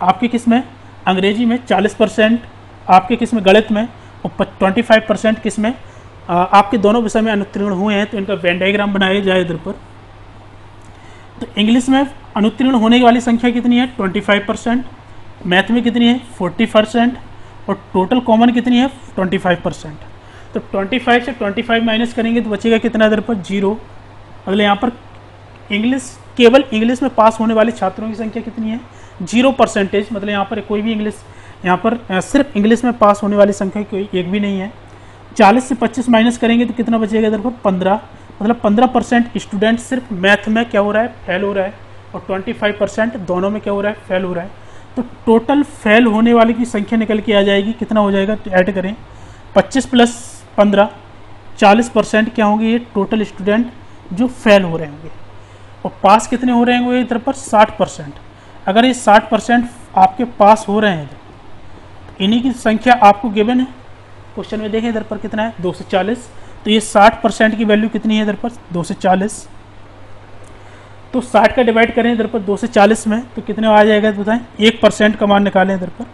आपके किस में, अंग्रेजी में, 40% आपके किस में, गणित में, और 25% किस में, आपके दोनों विषय में अनुत्तीर्ण हुए हैं। तो इनका वेन डायग्राम बनाया जाए इधर पर, तो इंग्लिश में अनुत्तीर्ण होने वाली संख्या कितनी है, 25%, मैथ में कितनी है, 40%, और टोटल कॉमन कितनी है, 25%। तो 25 से 25 माइनस करेंगे तो बचेगा कितना इधर पर, 0। अगले यहाँ पर इंग्लिश, केवल इंग्लिश में पास होने वाले छात्रों की संख्या कितनी है, 0%, मतलब यहाँ पर कोई भी इंग्लिश, यहाँ पर सिर्फ इंग्लिश में पास होने वाली संख्या कोई एक भी नहीं है। 40 से 25 माइनस करेंगे तो कितना बचेगा इधर पर, 15, मतलब 15% स्टूडेंट सिर्फ मैथ में क्या हो रहा है, फेल हो रहा है, और 25% दोनों में क्या हो रहा है, फेल हो रहा है। तो टोटल फेल होने वाले की संख्या निकल के आ जाएगी, कितना हो जाएगा, तो ऐड करें 25 + 15 40% क्या होंगे, ये टोटल स्टूडेंट जो फेल हो रहे होंगे। और पास कितने हो रहे होंगे इधर पर 60%। अगर ये 60% आपके पास हो रहे हैं, इन्हीं की संख्या आपको गिवन है क्वेश्चन में। देखें इधर पर कितना है, 240। तो ये 60% की वैल्यू कितनी है इधर पर, 240। तो 60 का डिवाइड करें इधर पर 240 में, तो कितने आ जाएगा बताएं। 1% का मान निकालें इधर पर,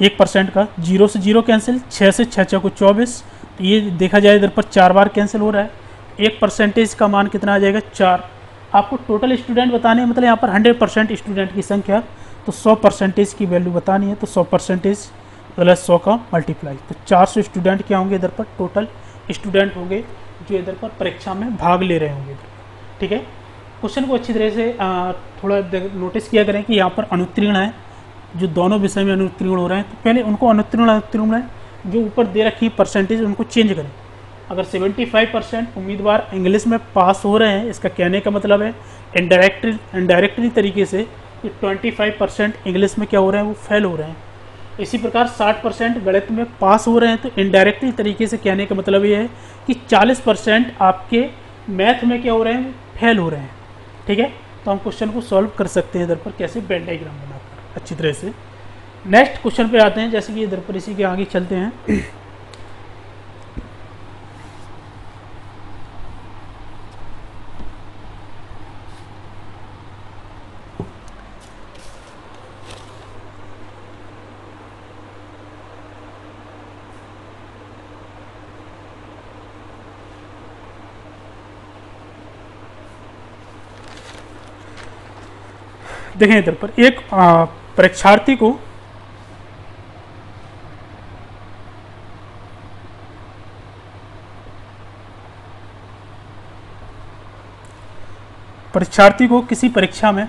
1% का, 0 से 0 कैंसिल, 6 से 6 चौको 24। तो ये देखा जाए इधर पर 4 बार कैंसिल हो रहा है। 1% का मान कितना आ जाएगा, 4। आपको टोटल स्टूडेंट बताने हैं, मतलब यहाँ पर 100% स्टूडेंट की संख्या, तो 100% की वैल्यू बतानी है। तो 100% प्लस 100 का मल्टीप्लाई, तो 400 स्टूडेंट क्या होंगे इधर पर, टोटल स्टूडेंट होंगे जो इधर पर परीक्षा में भाग ले रहे होंगे। ठीक है, क्वेश्चन को अच्छी तरह से थोड़ा नोटिस किया करें कि यहाँ पर अनुत्तीर्ण है, जो दोनों विषय में अनुत्तीर्ण हो रहे हैं। तो पहले उनको अनुत्तीर्ण जो ऊपर दे रखी परसेंटेज उनको चेंज करें। अगर 75% उम्मीदवार इंग्लिश में पास हो रहे हैं, इसका कहने का मतलब है इनडायरेक्टली तरीके से कि 25% इंग्लिश में क्या हो रहे हैं, वो फेल हो रहे हैं। इसी प्रकार 60% गणित में पास हो रहे हैं, तो इनडायरेक्टली तरीके से कहने का मतलब ये है कि 40% आपके मैथ में क्या हो रहे हैं, फेल हो रहे हैं। ठीक है, तो हम क्वेश्चन को सॉल्व कर सकते हैं इधर पर कैसे, वेन डायग्राम बनाकर अच्छी तरह से। नेक्स्ट क्वेश्चन पे आते हैं, जैसे कि इधर पर इसी के आगे चलते हैं। देखें इधर पर एक परीक्षार्थी को किसी परीक्षा में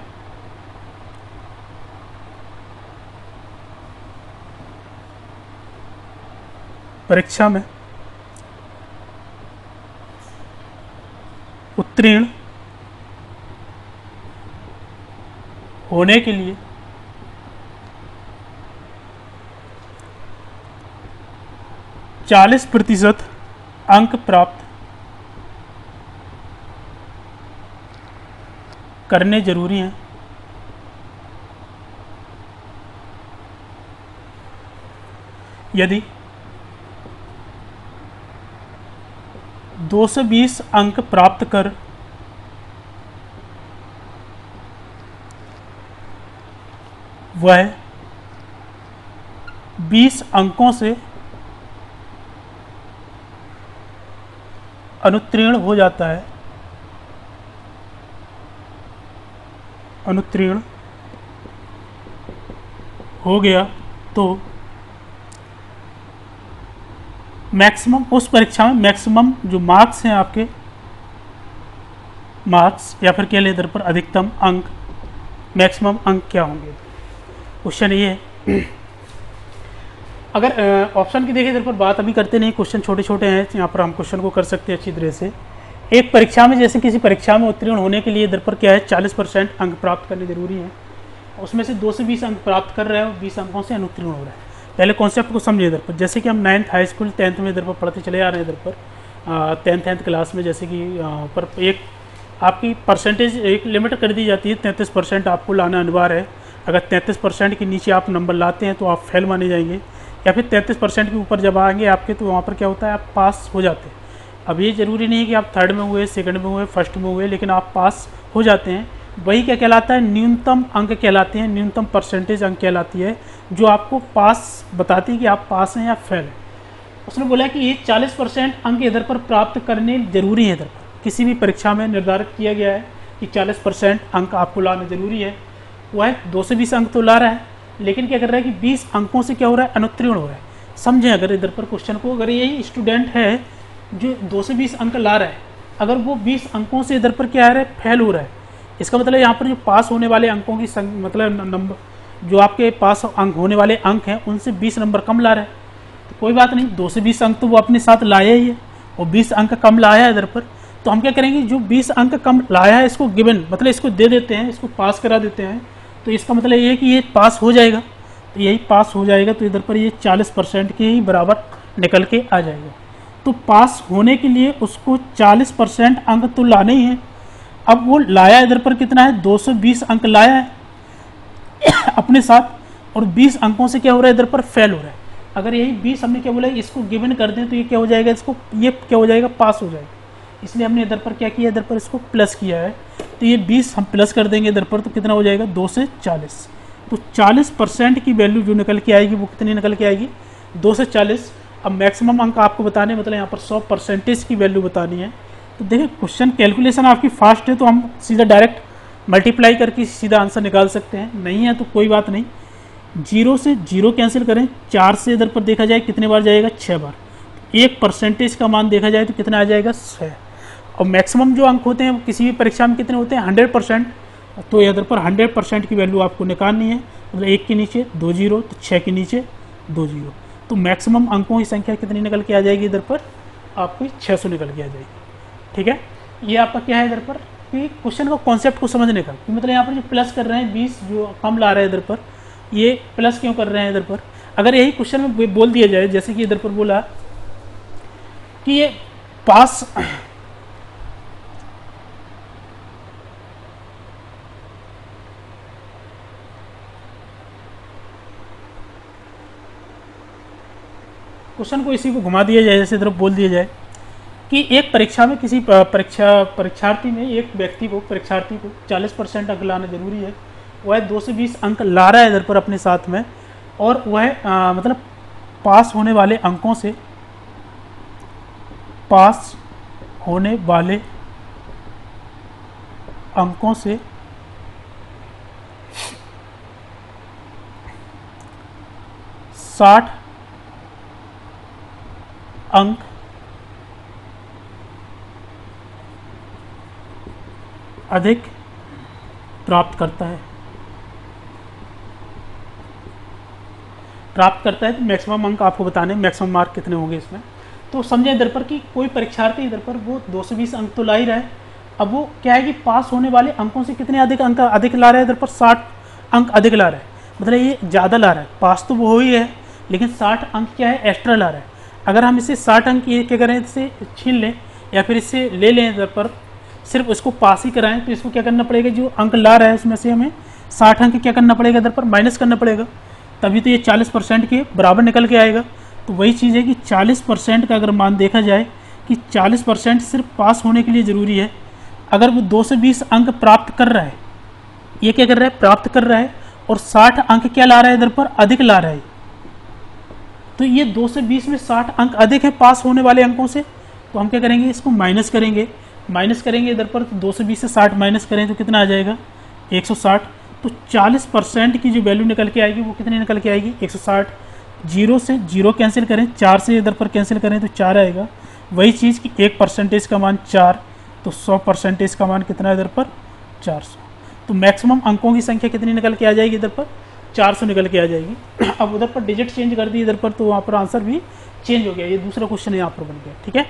उत्तीर्ण होने के लिए 40% अंक प्राप्त करने जरूरी हैं। यदि 220 अंक प्राप्त कर वह 20 अंकों से अनुत्तीर्ण हो जाता है, अनुत्तीर्ण हो गया तो मैक्सिमम, उस परीक्षा में मैक्सिमम जो मार्क्स हैं आपके, मार्क्स या फिर कह लें इधर पर अधिकतम अंक, मैक्सिमम अंक क्या होंगे। क्वेश्चन ये है। अगर ऑप्शन की देखें इधर पर बात अभी करते नहीं, क्वेश्चन छोटे छोटे हैं, यहाँ पर हम क्वेश्चन को कर सकते हैं अच्छी तरह से। एक परीक्षा में, जैसे किसी परीक्षा में उत्तीर्ण होने के लिए इधर पर क्या है, 40% अंक प्राप्त करने जरूरी है। उसमें से 2 से 20 अंक प्राप्त कर रहे हैं, 20 अंकों से अनुत्तीर्ण हो रहा है। पहले कॉन्सेप्ट को समझिए इधर पर। जैसे कि हम 9th हाई स्कूल 10th में इधर पर पढ़ते चले आ रहे हैं, इधर पर 10th क्लास में जैसे कि पर एक आपकी परसेंटेज एक लिमिट कर दी जाती है, 33% आपको लाना अनिवार्य है। अगर 33% के नीचे आप नंबर लाते हैं तो आप फेल माने जाएंगे, या फिर 33% के ऊपर जब आएंगे आपके तो वहाँ पर क्या होता है, आप पास हो जाते हैं। अब ये ज़रूरी नहीं है कि आप 3rd में हुए, 2nd में हुए, 1st में हुए, लेकिन आप पास हो जाते हैं। वही क्या कहलाता है, न्यूनतम अंक कहलाते हैं, न्यूनतम परसेंटेज अंक कहलाती है, जो आपको पास बताती है कि आप पास हैं या फेल हैं। उसने बोला कि ये 40% अंक इधर पर प्राप्त करने जरूरी है। इधर पर किसी भी परीक्षा में निर्धारित किया गया है कि 40% अंक आपको लाना जरूरी है। वह 2 से 20 अंक तो ला रहा है, लेकिन क्या कर रहा है कि 20 अंकों से क्या हो रहा है, अनुत्तीर्ण हो रहा है। समझें अगर इधर पर क्वेश्चन को, अगर यही स्टूडेंट है जो 2 से 20 अंक ला रहा है, अगर वो 20 अंकों से इधर पर क्या आ रहा है, फेल हो रहा है, इसका मतलब यहाँ पर जो पास होने वाले अंकों की मतलब नंबर, जो आपके पास अंक होने वाले अंक हैं उनसे 20 नंबर कम ला रहा है। तो कोई बात नहीं, 2 से 20 अंक तो वो अपने साथ लाया ही है, और 20 अंक कम लाया है इधर पर। तो हम क्या करेंगे, जो 20 अंक कम लाया है इसको गिवन, मतलब इसको दे देते हैं, इसको पास करा देते हैं। तो इसका मतलब ये है कि ये पास हो जाएगा, तो यही पास हो जाएगा। तो इधर पर ये 40% के ही बराबर निकल के आ जाएगा। तो पास होने के लिए उसको 40% अंक तो लाने ही हैं। अब वो लाया इधर पर कितना है, 220 अंक लाया है अपने साथ, और 20 अंकों से क्या हो रहा है, इधर पर फेल हो रहा है। अगर यही 20 हमने क्या बोला, इसको गिवन कर दें तो ये क्या हो जाएगा, इसको ये क्या हो जाएगा, पास हो जाएगा। इसलिए हमने इधर पर क्या किया, इधर पर इसको प्लस किया है। तो ये 20 हम प्लस कर देंगे इधर पर, तो कितना हो जाएगा, 2 से 40। तो 40% की वैल्यू जो निकल के आएगी वो कितनी निकल के आएगी, 2 से 40। अब मैक्सिमम अंक आपको बताने, मतलब यहाँ पर 100% की वैल्यू बतानी है। तो देखिए क्वेश्चन कैलकुलेशन आपकी फास्ट है तो हम सीधा डायरेक्ट मल्टीप्लाई करके सीधा आंसर निकाल सकते हैं, नहीं है तो कोई बात नहीं। 0 से 0 कैंसिल करें, 4 से इधर पर देखा जाए कितने बार जाएगा, 6 बार। 1% का मान देखा जाए तो कितना आ जाएगा, 6। और मैक्सिमम जो अंक होते हैं वो किसी भी परीक्षा में कितने होते हैं, 100%। तो इधर पर 100% की वैल्यू आपको निकालनी है, मतलब 1 के नीचे 2 0, तो 6 के नीचे 2 0। तो मैक्सिमम अंकों की संख्या कितनी निकल के आ जाएगी, इधर पर आपको 600 निकल के आ जाएगी। ठीक है, ये आपका क्या है इधर पर कि क्वेश्चन का कॉन्सेप्ट को समझने का, कि मतलब यहाँ पर जो प्लस कर रहे हैं 20 जो कम ला रहे हैं इधर पर, ये प्लस क्यों कर रहे हैं इधर पर। अगर यही क्वेश्चन में बोल दिया जाए, जैसे कि इधर पर बोला कि ये पास क्वेश्चन को इसी को घुमा दिया जाए, जैसे इधर बोल दिया जाए कि एक परीक्षा में किसी परीक्षार्थी में एक व्यक्ति को, परीक्षार्थी को 40% अंक लाना जरूरी है। वह 2 से 20 अंक ला रहा है इधर पर अपने साथ में, और वह मतलब पास होने वाले अंकों से, पास होने वाले अंकों से 60 अंक अधिक प्राप्त करता है। तो मैक्सिमम अंक आपको बताने, मैक्सिमम मार्क कितने होंगे इसमें। तो समझे इधर पर कि कोई परीक्षार्थी इधर पर वो 220 अंक तो ला ही रहा है। अब वो क्या है कि पास होने वाले अंकों से कितने अधिक अंक अधिक ला रहा है, इधर पर 60 अंक अधिक ला रहा है, मतलब ये ज़्यादा ला रहा है। पास तो वो ही है, लेकिन 60 अंक क्या है, एक्स्ट्रा ला रहा है। अगर हम इसे 60 अंक ये क्या करें, इससे छीन लें या फिर इससे ले लें, इधर पर सिर्फ इसको पास ही कराएं, तो इसको क्या करना पड़ेगा, जो अंक ला रहा है उसमें से हमें 60 अंक क्या करना पड़ेगा, इधर पर माइनस करना पड़ेगा, तभी तो ये 40% के बराबर निकल के आएगा। तो वही चीज़ है कि 40% का अगर मान देखा जाए कि 40% सिर्फ पास होने के लिए ज़रूरी है। अगर वो 2 से 20 अंक प्राप्त कर रहा है, ये क्या कर रहा है, प्राप्त कर रहा है, और 60 अंक क्या ला रहा है, इधर पर अधिक ला रहा है, तो ये 2 से 20 में 60 अंक अधिक है पास होने वाले अंकों से। तो हम क्या करेंगे, इसको माइनस करेंगे, इधर पर 2 से 20 से 60 माइनस करें तो कितना आ जाएगा, 160। तो 40% की जो वैल्यू निकल के आएगी वो कितनी निकल के आएगी, 160। 0 से 0 कैंसिल करें, 4 से इधर पर कैंसिल करें तो 4 आएगा। वही चीज़ कि 1% का मान 4, तो 100% का मान कितना है इधर पर, 400। तो मैक्सिमम अंकों की संख्या कितनी निकल के आ जाएगी, इधर पर 400 निकल के आ जाएगी। अब उधर पर डिजिट चेंज कर दी इधर पर, तो वहाँ पर आंसर भी चेंज हो गया। ये दूसरा क्वेश्चन यहाँ पर बन गया। ठीक है,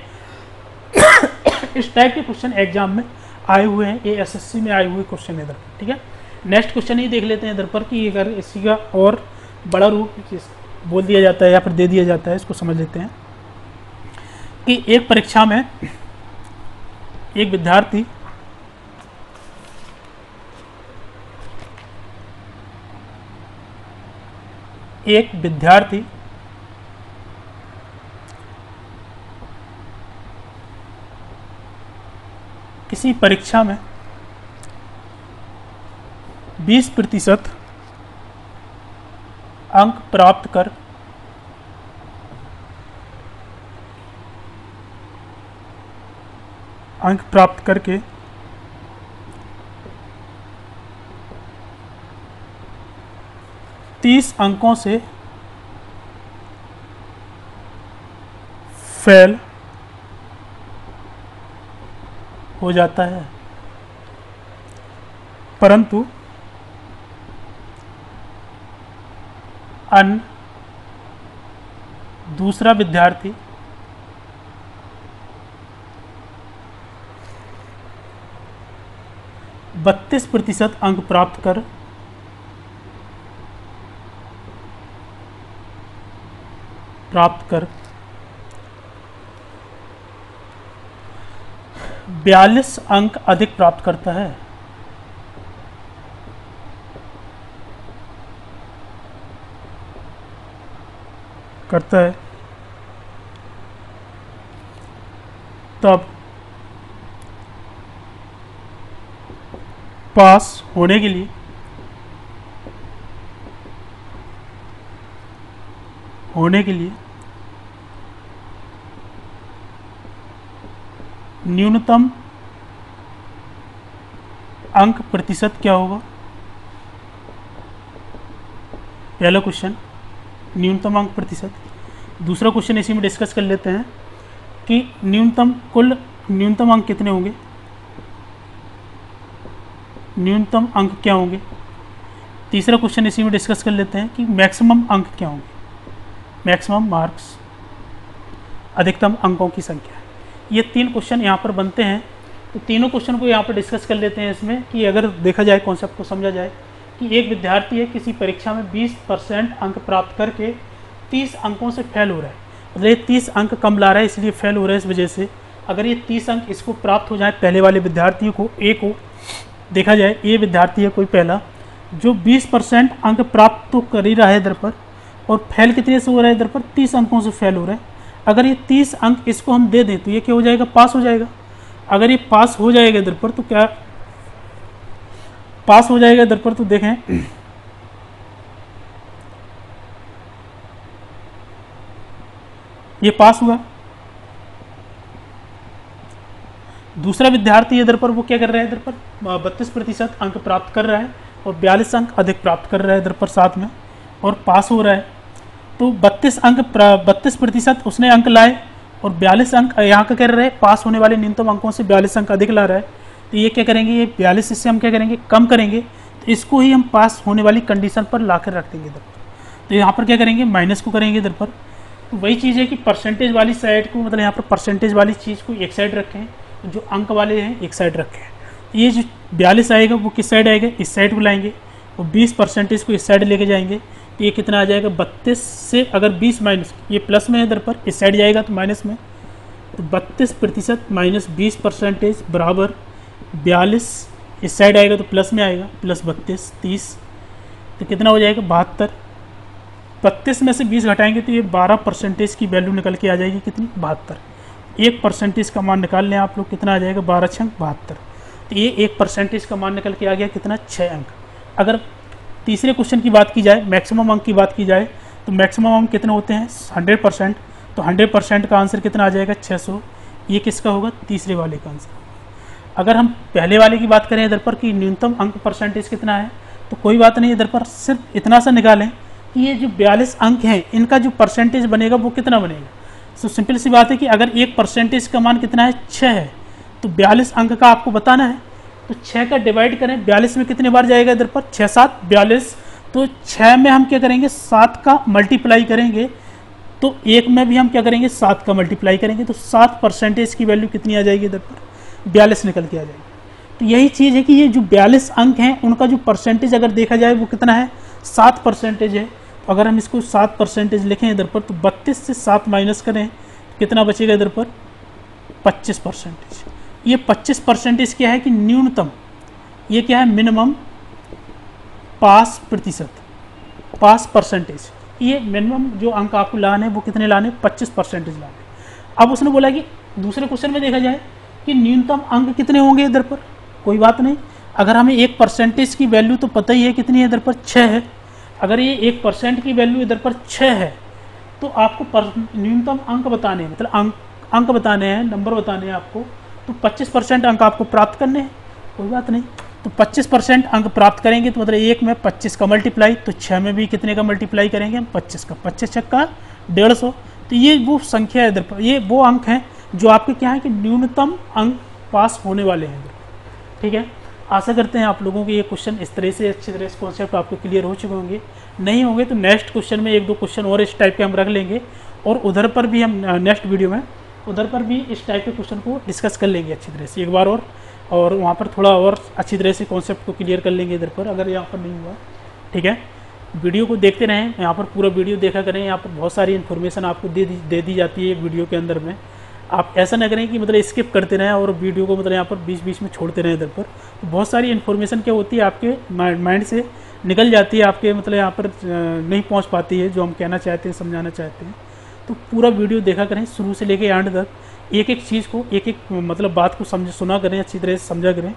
इस टाइप के क्वेश्चन एग्जाम में आए हुए हैं, ये एसएससी में आए हुए क्वेश्चन इधर। ठीक है, नेक्स्ट क्वेश्चन ही देख लेते हैं इधर पर कि अगर इसी का और बड़ा रूप बोल दिया जाता है या फिर दे दिया जाता है, इसको समझ लेते हैं कि एक परीक्षा में एक विद्यार्थी किसी परीक्षा में 20% अंक प्राप्त करके 30 अंकों से फेल हो जाता है, परंतु दूसरा विद्यार्थी 32% अंक प्राप्त कर 42 अंक अधिक प्राप्त करता है, तब पास होने के लिए न्यूनतम अंक प्रतिशत क्या होगा। पहला क्वेश्चन न्यूनतम अंक प्रतिशत। दूसरा क्वेश्चन इसी में डिस्कस कर लेते हैं कि न्यूनतम अंक कितने होंगे, न्यूनतम अंक क्या होंगे। तीसरा क्वेश्चन इसी में डिस्कस कर लेते हैं कि मैक्सिमम अंक क्या होंगे, मैक्सिमम मार्क्स, अधिकतम अंकों की संख्या। ये 3 क्वेश्चन यहाँ पर बनते हैं। तो तीनों क्वेश्चन को यहाँ पर डिस्कस कर लेते हैं इसमें कि अगर देखा जाए, कॉन्सेप्ट को समझा जाए कि एक विद्यार्थी है किसी परीक्षा में 20% अंक प्राप्त करके 30 अंकों से फेल हो रहा है, मतलब ये 30 अंक कम ला रहा है इसलिए फेल हो रहा है। इस वजह से अगर ये 30 अंक इसको प्राप्त हो जाए, पहले वाले विद्यार्थी को देखा जाए, ये विद्यार्थी है कोई पहला जो 20% अंक प्राप्त तो कर ही रहा है इधर पर, और फेल कितने से हो रहा है इधर पर, 30 अंकों से फेल हो रहा है। अगर ये 30 अंक इसको हम दे दें तो ये क्या हो जाएगा, पास हो जाएगा। अगर ये पास हो जाएगा इधर पर तो क्या पास हो जाएगा इधर पर, तो देखें ये पास हुआ। दूसरा विद्यार्थी इधर पर वो क्या कर रहा है, इधर पर 32% अंक प्राप्त कर रहा है और 42 अंक अधिक प्राप्त कर रहा है इधर पर साथ में, और पास हो रहा है। तो 32% उसने अंक लाए और 42 अंक यहाँ का कर रहे हैं, पास होने वाले न्यूनतम अंकों से 42 अंक अधिक ला रहा है। तो ये क्या करेंगे, ये 42 इससे हम क्या करेंगे, कम करेंगे, तो इसको ही हम पास होने वाली कंडीशन पर ला कर रख देंगे इधर पर। तो यहाँ पर क्या करेंगे, माइनस को करेंगे इधर पर। तो वही चीज़ है कि परसेंटेज वाली साइड को, मतलब यहाँ पर परसेंटेज वाली चीज़ को एक साइड रखें, जो अंक वाले हैं एक साइड रखें। ये जो 42 आएगा वो किस साइड आएगा, इस साइड को लाएंगे, और 20% को इस साइड लेके जाएंगे। तो ये कितना आ जाएगा, 32 से अगर 20 माइनस, ये प्लस में है इधर पर, इस साइड जाएगा तो माइनस में। तो 32% माइनस 20% बराबर 42, इस साइड आएगा तो प्लस में आएगा, प्लस 32 30, तो कितना हो जाएगा 72। 32 में से 20 घटाएंगे तो ये 12% की वैल्यू निकल के आ जाएगी, कितनी 72। 1% का मान निकाल लें आप लोग, कितना आ जाएगा 12 6 72। तो ये 1% का मान निकल के आ गया, कितना 6 अंक। अगर तीसरे क्वेश्चन की बात की जाए, मैक्सिमम अंक की बात की जाए, तो मैक्सिमम अंक कितने होते हैं 100%। तो 100% का आंसर कितना आ जाएगा 600। ये किसका होगा, तीसरे वाले का आंसर। अगर हम पहले वाले की बात करें इधर पर कि न्यूनतम अंक परसेंटेज कितना है, तो कोई बात नहीं, इधर पर सिर्फ इतना सा निकालें कि ये जो 42 अंक हैं इनका जो परसेंटेज बनेगा वो कितना बनेगा। तो सिंपल सी बात है कि अगर 1% का मान कितना है 6 है, तो 42 अंक का आपको बताना है, तो 6 का डिवाइड करें, 42 में कितने बार जाएगा इधर पर 6 7 42। तो 6 में हम क्या करेंगे 7 का मल्टीप्लाई करेंगे, तो 1 में भी हम क्या करेंगे 7 का मल्टीप्लाई करेंगे, तो 7% की वैल्यू कितनी आ जाएगी इधर पर 42 निकल के आ जाएगी। तो यही चीज़ है कि ये जो 42 अंक हैं उनका जो परसेंटेज अगर देखा जाए वो कितना है 7% है। तो अगर हम इसको 7% लिखें इधर पर, तो 32 से 7 माइनस करें कितना बचेगा इधर पर 25%। ये 25% क्या है कि न्यूनतम, ये क्या है मिनिमम पास प्रतिशत, पास परसेंटेज। ये मिनिमम जो अंक आपको लाने वो कितने लाने 25% लाने। अब उसने बोला कि दूसरे क्वेश्चन में देखा जाए कि न्यूनतम अंक कितने होंगे इधर पर, कोई बात नहीं, अगर हमें 1% की वैल्यू तो पता ही है कितनी है इधर पर 6 है। अगर ये 1% की वैल्यू इधर पर 6 है तो आपको न्यूनतम अंक बताने हैं, मतलब अंक बताने हैं, नंबर बताने हैं आपको। तो 25% अंक आपको प्राप्त करने हैं, कोई बात नहीं। तो 25% अंक प्राप्त करेंगे तो मतलब 1 में 25 का मल्टीप्लाई, तो 6 में भी कितने का मल्टीप्लाई करेंगे हम 25 का, 25 6 का 150। तो ये वो संख्या है इधर पर, ये वो अंक हैं जो आपके क्या है कि न्यूनतम अंक पास होने वाले हैं इधर। ठीक है, आशा करते हैं आप लोगों के ये क्वेश्चन इस तरह से अच्छी तरह से कॉन्सेप्ट आपको क्लियर हो चुके होंगे। नहीं होंगे तो नेक्स्ट क्वेश्चन में 1 2 क्वेश्चन और इस टाइप के हम रख लेंगे, और उधर पर भी हम नेक्स्ट वीडियो में उधर पर भी इस टाइप के क्वेश्चन को डिस्कस कर लेंगे अच्छी तरह से एक बार और वहाँ पर थोड़ा और अच्छी तरह से कॉन्सेप्ट को क्लियर कर लेंगे इधर पर, अगर यहाँ पर नहीं हुआ। ठीक है, वीडियो को देखते रहें, यहाँ पर पूरा वीडियो देखा करें, यहाँ पर बहुत सारी इन्फॉर्मेशन आपको दे दी जाती है वीडियो के अंदर में। आप ऐसा ना करें कि मतलब स्किप करते रहें और वीडियो को मतलब यहाँ पर बीच बीच में छोड़ते रहें इधर पर। तो बहुत सारी इन्फॉर्मेशन क्या होती है आपके माइंड से निकल जाती है, आपके मतलब यहाँ पर नहीं पहुँच पाती है जो हम कहना चाहते हैं, समझाना चाहते हैं। तो पूरा वीडियो देखा करें शुरू से लेके एंड तक, एक एक चीज़ को, एक एक मतलब बात को सुना करें, अच्छी तरह से समझा करें।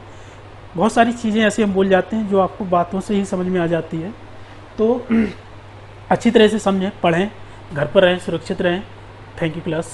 बहुत सारी चीज़ें ऐसे हम बोल जाते हैं जो आपको बातों से ही समझ में आ जाती है। तो अच्छी तरह से समझें, पढ़ें, घर पर रहें, सुरक्षित रहें। Thank you class.